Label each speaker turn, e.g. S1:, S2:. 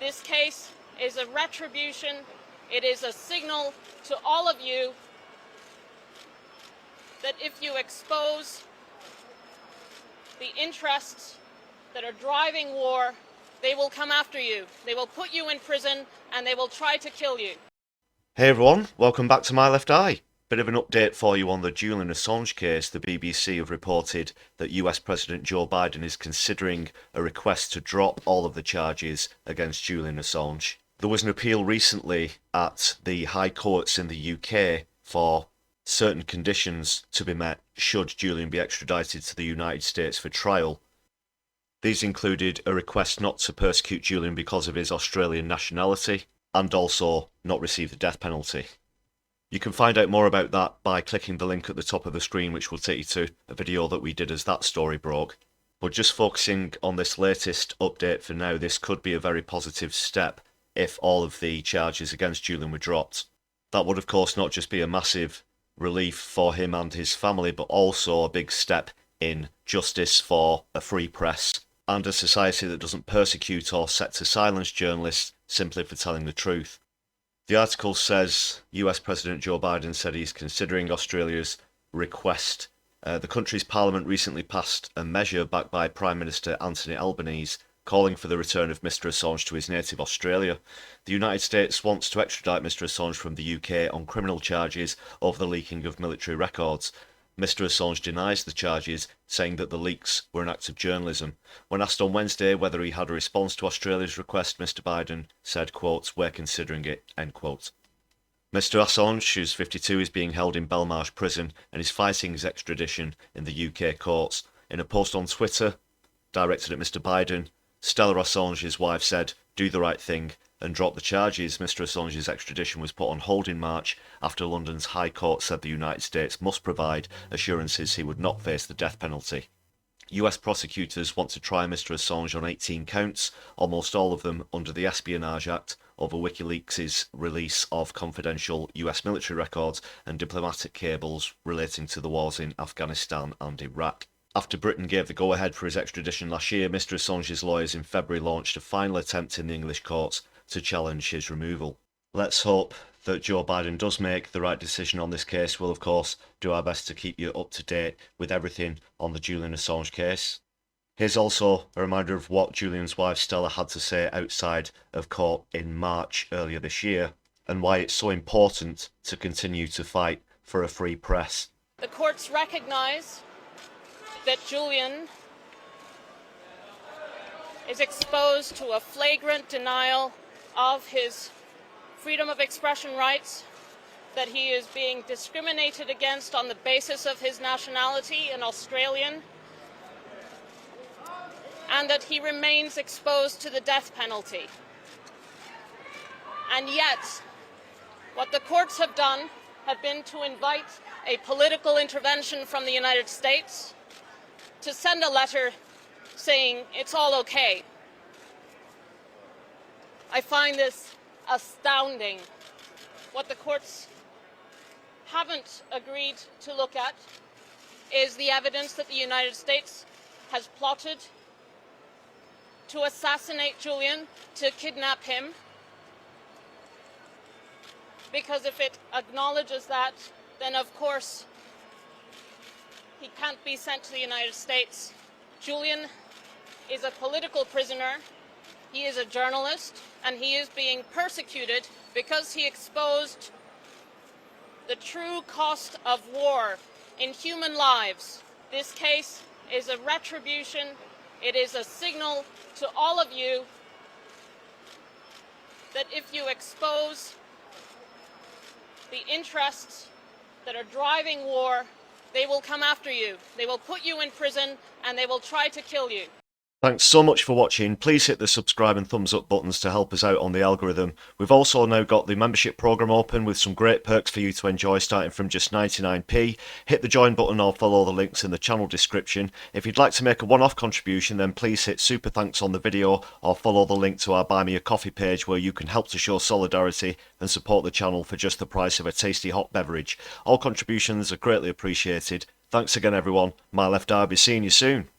S1: This case is a retribution. It is a signal to all of you that if you expose the interests that are driving war, they will come after you. They will put you in prison and they will try to kill you.
S2: Hey everyone, welcome back to My Left Eye. Bit of an update for you on the Julian Assange case. The BBC have reported that US President Joe Biden is considering a request to drop all of the charges against Julian Assange. There was an appeal recently at the high courts in the UK for certain conditions to be met should Julian be extradited to the United States for trial. These included a request not to persecute Julian because of his Australian nationality and also not receive the death penalty. You can find out more about that by clicking the link at the top of the screen, which will take you to a video that we did as that story broke. But just focusing on this latest update for now, this could be a very positive step if all of the charges against Julian were dropped. That would of course not just be a massive relief for him and his family, but also a big step in justice for a free press and a society that doesn't persecute or set to silence journalists simply for telling the truth. The article says US President Joe Biden said he's considering Australia's request. The country's parliament recently passed a measure backed by Prime Minister Anthony Albanese calling for the return of Mr Assange to his native Australia. The United States wants to extradite Mr Assange from the UK on criminal charges over the leaking of military records. Mr Assange denies the charges, saying that the leaks were an act of journalism. When asked on Wednesday whether he had a response to Australia's request, Mr Biden said, quote, "We're considering it," end quote. Mr Assange, who's 52, is being held in Belmarsh prison and is fighting his extradition in the UK courts. In a post on Twitter directed at Mr Biden, Stella Assange's wife said, "Do the right thing and drop the charges." Mr Assange's extradition was put on hold in March after London's High Court said the United States must provide assurances he would not face the death penalty. US prosecutors want to try Mr Assange on 18 counts, almost all of them under the Espionage Act, over WikiLeaks' release of confidential US military records and diplomatic cables relating to the wars in Afghanistan and Iraq. After Britain gave the go-ahead for his extradition last year, Mr Assange's lawyers in February launched a final attempt in the English courts to challenge his removal. Let's hope that Joe Biden does make the right decision on this case. We'll of course do our best to keep you up to date with everything on the Julian Assange case. Here's also a reminder of what Julian's wife Stella had to say outside of court in March earlier this year and why it's so important to continue to fight for a free press.
S1: The courts recognize that Julian is exposed to a flagrant denial of his freedom of expression rights, that he is being discriminated against on the basis of his nationality, an Australian, and that he remains exposed to the death penalty. And yet, what the courts have done have been to invite a political intervention from the United States to send a letter saying it's all okay. I find this astounding. What the courts haven't agreed to look at is the evidence that the United States has plotted to assassinate Julian, to kidnap him, because if it acknowledges that, then of course he can't be sent to the United States. Julian is a political prisoner, he is a journalist, and he is being persecuted because he exposed the true cost of war in human lives. This case is a retribution. It is a signal to all of you that if you expose the interests that are driving war, they will come after you. They will put you in prison and they will try to kill you.
S2: Thanks so much for watching. Please hit the subscribe and thumbs up buttons to help us out on the algorithm. We've also now got the membership program open with some great perks for you to enjoy starting from just 99p. Hit the join button or follow the links in the channel description. If you'd like to make a one-off contribution, then please hit super thanks on the video or follow the link to our Buy Me a Coffee page where you can help to show solidarity and support the channel for just the price of a tasty hot beverage. All contributions are greatly appreciated. Thanks again everyone. My Left Eye will be seeing you soon.